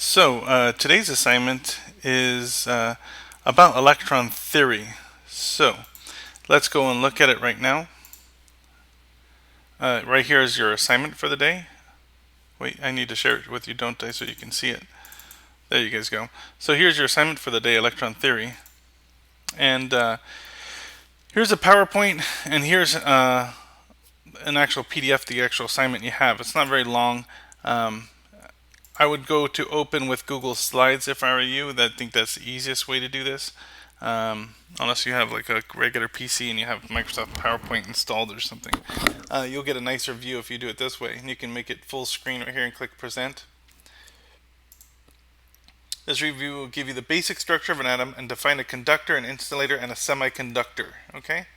Today's assignment is about electron theory. So let's go and look at it right now. Right here is your assignment for the day. Wait, I need to share it with you, don't I, so you can see it. There you guys go. So here's your assignment for the day, electron theory. And here's a PowerPoint, and here's an actual PDF, the actual assignment you have. It's not very long. I would go to open with Google Slides if I were you. I think that's the easiest way to do this. Unless you have like a regular PC and you have Microsoft PowerPoint installed or something. You'll get a nicer view if you do it this way. And you can make it full screen right here and click Present. This review will give you the basic structure of an atom and define a conductor, an insulator, and a semiconductor. Okay?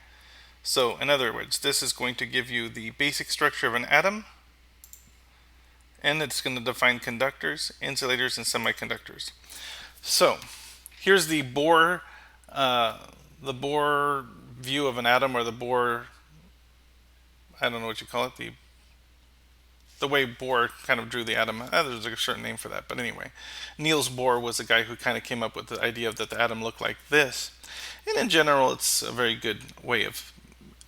So, in other words, this is going to give you the basic structure of an atom, and it's going to define conductors, insulators, and semiconductors. So, here's the Bohr view of an atom, or the Bohr, I don't know what you call it, the way Bohr kind of drew the atom. There's a certain name for that, but anyway, Niels Bohr was the guy who kind of came up with the idea that the atom looked like this. And in general, it's a very good way of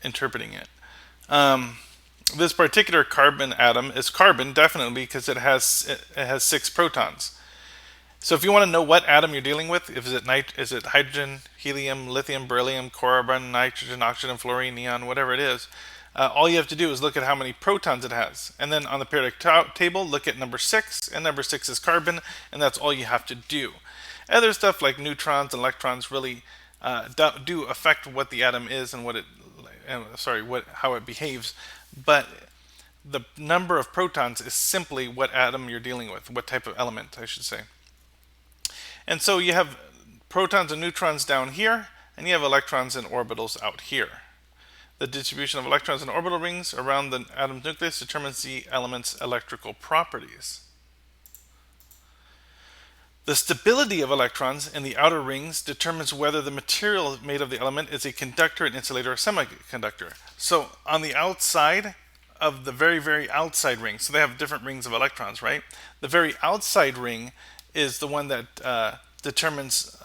interpreting it. This particular carbon atom is carbon definitely because it has 6 protons. So if you want to know what atom you're dealing with, is it hydrogen, helium, lithium, beryllium, carbon, nitrogen, oxygen, fluorine, neon, whatever it is, all you have to do is look at how many protons it has. And then on the periodic table, look at number 6, and number 6 is carbon, and that's all you have to do. Other stuff like neutrons and electrons really do affect what the atom is and how it behaves, but the number of protons is simply what atom you're dealing with, what type of element, I should say. And so you have protons and neutrons down here, and you have electrons and orbitals out here. The distribution of electrons and orbital rings around the atom's nucleus determines the element's electrical properties. The stability of electrons in the outer rings determines whether the material made of the element is a conductor, an insulator, or semiconductor. So on the outside of the very, very outside ring, so they have different rings of electrons, right? The very outside ring is the one that determines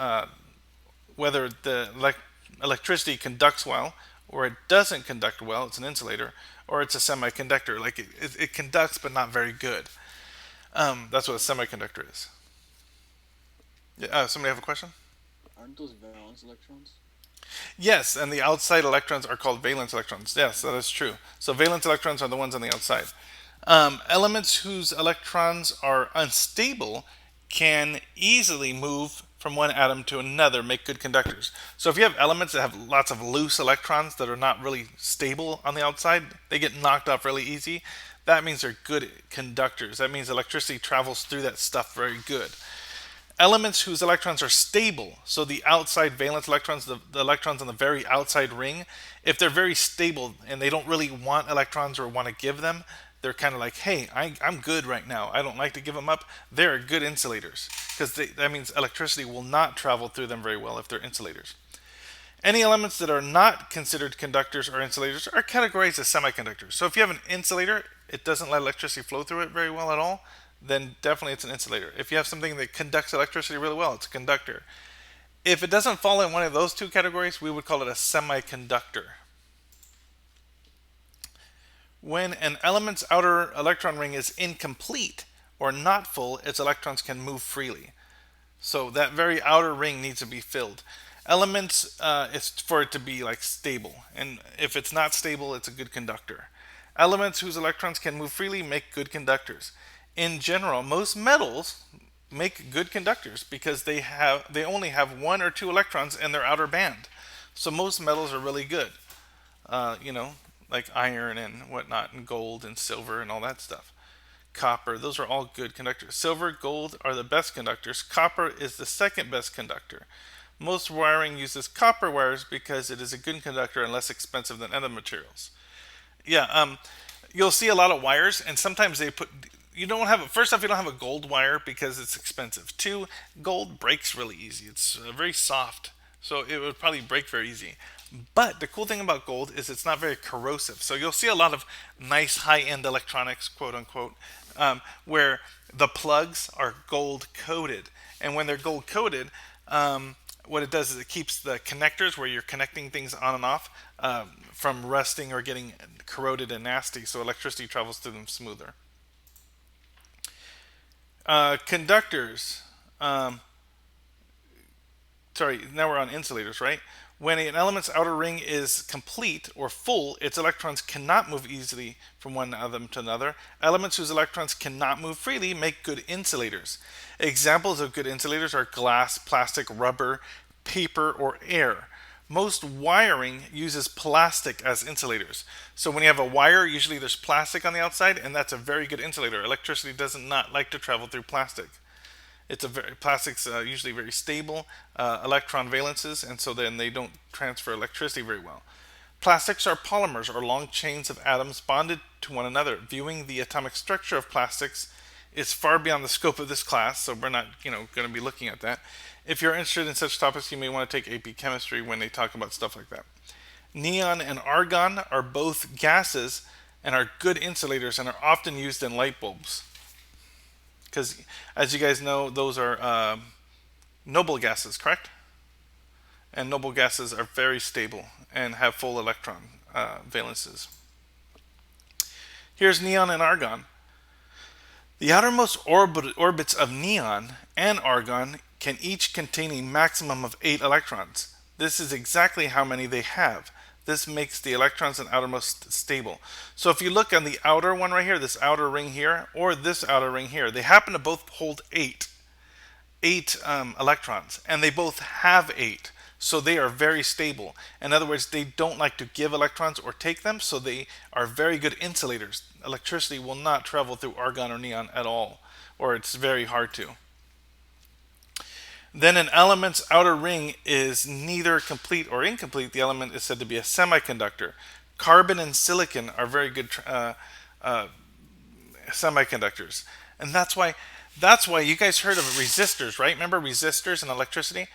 whether the electricity conducts well, or it doesn't conduct well, it's an insulator, or it's a semiconductor. Like it conducts but not very good. That's what a semiconductor is. Somebody have a question? Aren't those valence electrons? Yes, and the outside electrons are called valence electrons. Yes, that is true. So valence electrons are the ones on the outside. Elements whose electrons are unstable can easily move from one atom to another, make good conductors. So if you have elements that have lots of loose electrons that are not really stable on the outside, they get knocked off really easy. That means they're good conductors. That means electricity travels through that stuff very good. Elements whose electrons are stable, so the outside valence electrons, the electrons on the very outside ring, if they're very stable and they don't really want electrons or want to give them, they're kind of like, hey, I'm good right now. I don't like to give them up. They're good insulators because that means electricity will not travel through them very well if they're insulators. Any elements that are not considered conductors or insulators are categorized as semiconductors. So if you have an insulator, it doesn't let electricity flow through it very well at all, then definitely it's an insulator. If you have something that conducts electricity really well, it's a conductor. If it doesn't fall in one of those two categories, we would call it a semiconductor. When an element's outer electron ring is incomplete or not full, its electrons can move freely. So that very outer ring needs to be filled. Elements, it's for it to be like stable, and if it's not stable, it's a good conductor. Elements whose electrons can move freely make good conductors. In general, most metals make good conductors because they only have 1 or 2 electrons in their outer band. So most metals are really good. Like iron and whatnot, and gold and silver and all that stuff. Copper, those are all good conductors. Silver, gold are the best conductors. Copper is the second best conductor. Most wiring uses copper wires because it is a good conductor and less expensive than other materials. You'll see a lot of wires, and sometimes they put. First off, you don't have a gold wire because it's expensive. 2, gold breaks really easy. It's very soft, so it would probably break very easy. But the cool thing about gold is it's not very corrosive. So you'll see a lot of nice high-end electronics, quote unquote, where the plugs are gold coated, and when they're gold coated, what it does is it keeps the connectors where you're connecting things on and off from rusting or getting corroded and nasty, so electricity travels through them smoother. Conductors. Um, Sorry, now we're on insulators, right? When an element's outer ring is complete or full, its electrons cannot move easily from one atom to another. Elements whose electrons cannot move freely make good insulators. Examples of good insulators are glass, plastic, rubber, paper, or air. Most wiring uses plastic as insulators. So when you have a wire, usually there's plastic on the outside, and that's a very good insulator. Electricity does not like to travel through plastic. Plastics usually very stable electron valences, and so then they don't transfer electricity very well. Plastics are polymers or long chains of atoms bonded to one another. Viewing the atomic structure of plastics is far beyond the scope of this class, so we're not going to be looking at that. If you're interested in such topics, you may want to take AP chemistry when they talk about stuff like that. Neon and argon are both gases and are good insulators and are often used in light bulbs. Because, as you guys know, those are noble gases, correct? And noble gases are very stable and have full electron valences. Here's neon and argon. The outermost orbits of neon and argon can each contain a maximum of 8 electrons. This is exactly how many they have. This makes the electrons and outermost stable. So if you look on the outer one right here, this outer ring here, or this outer ring here, they happen to both hold eight electrons, and they both have 8. So they are very stable. In other words, they don't like to give electrons or take them, so they are very good insulators. Electricity will not travel through argon or neon at all, or it's very hard to. Then an element's outer ring is neither complete or incomplete. The element is said to be a semiconductor. Carbon and silicon are very good semiconductors, and that's why you guys heard of resistors, right? Remember resistors and electricity?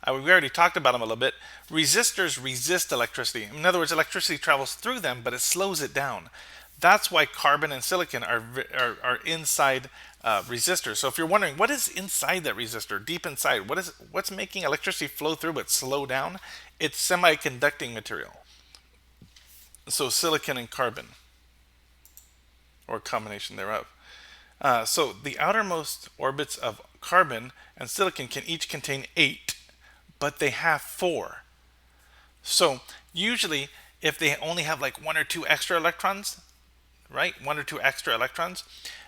We already talked about them a little bit. Resistors resist electricity. In other words, electricity travels through them, but it slows it down. That's why carbon and silicon are inside resistors. So if you're wondering what is inside that resistor, deep inside, what's making electricity flow through but slow down? It's semiconducting material. So silicon and carbon, or a combination thereof. So the outermost orbits of carbon and silicon can each contain 8, but they have 4. So usually, if they only have like 1 or 2 extra electrons, right? 1 or 2 extra electrons,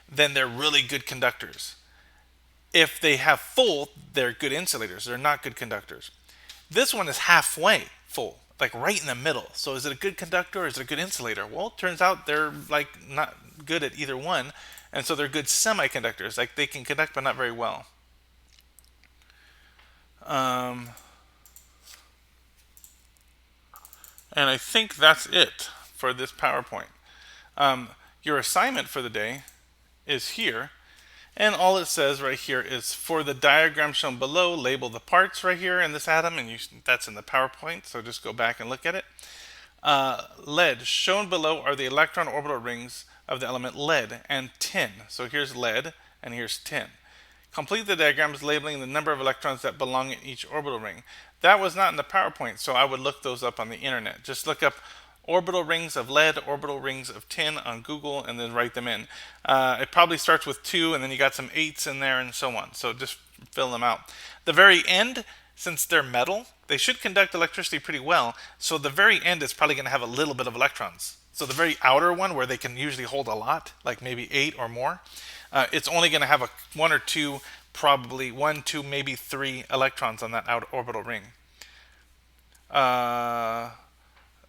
then they're really good conductors. If they have full, they're good insulators. They're not good conductors. This one is halfway full, like right in the middle. So is it a good conductor or is it a good insulator? Well, it turns out they're like not good at either one, and so they're good semiconductors. Like they can conduct, but not very well. And I think that's it for this PowerPoint. Your assignment for the day is here. And all it says right here is for the diagram shown below, label the parts right here in this atom, and that's in the PowerPoint, so just go back and look at it. Lead, shown below are the electron orbital rings of the element lead and tin. So here's lead and here's tin. Complete the diagrams labeling the number of electrons that belong in each orbital ring. That was not in the PowerPoint, so I would look those up on the internet. Just look up orbital rings of lead, orbital rings of tin on Google, and then write them in. It probably starts with 2, and then you got some 8s in there, and so on. So just fill them out. The very end, since they're metal, they should conduct electricity pretty well. So the very end is probably going to have a little bit of electrons. So the very outer one, where they can usually hold a lot, like maybe 8 or more, it's only going to have 1 or 2, probably 1, 2, maybe 3 electrons on that outer orbital ring.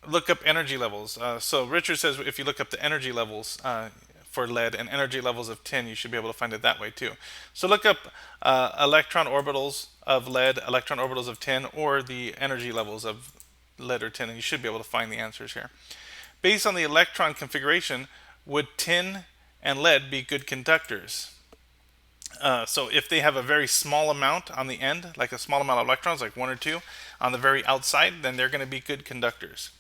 Look up energy levels. So Richard says if you look up the energy levels for lead and energy levels of tin, you should be able to find it that way too. So look up electron orbitals of lead, electron orbitals of tin, or the energy levels of lead or tin, and you should be able to find the answers here. Based on the electron configuration, would tin and lead be good conductors? So if they have a very small amount on the end, like a small amount of electrons, like 1 or 2, on the very outside, then they're going to be good conductors.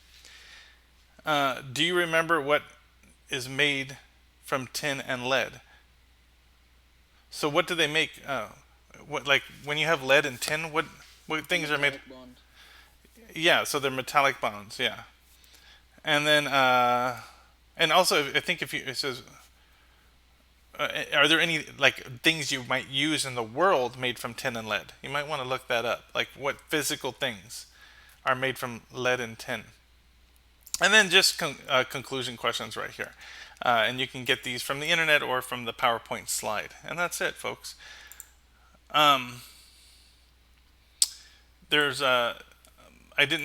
Do you remember what is made from tin and lead? So what do they make? What like when you have lead and tin? What A things are made? metallic bond. Yeah, so they're metallic bonds. Yeah, and then and also I think if you it says are there any like things you might use in the world made from tin and lead? You might want to look that up. Like what physical things are made from lead and tin? And then just conclusion questions right here. And you can get these from the internet or from the PowerPoint slide. And that's it, folks. Um, there's I didn't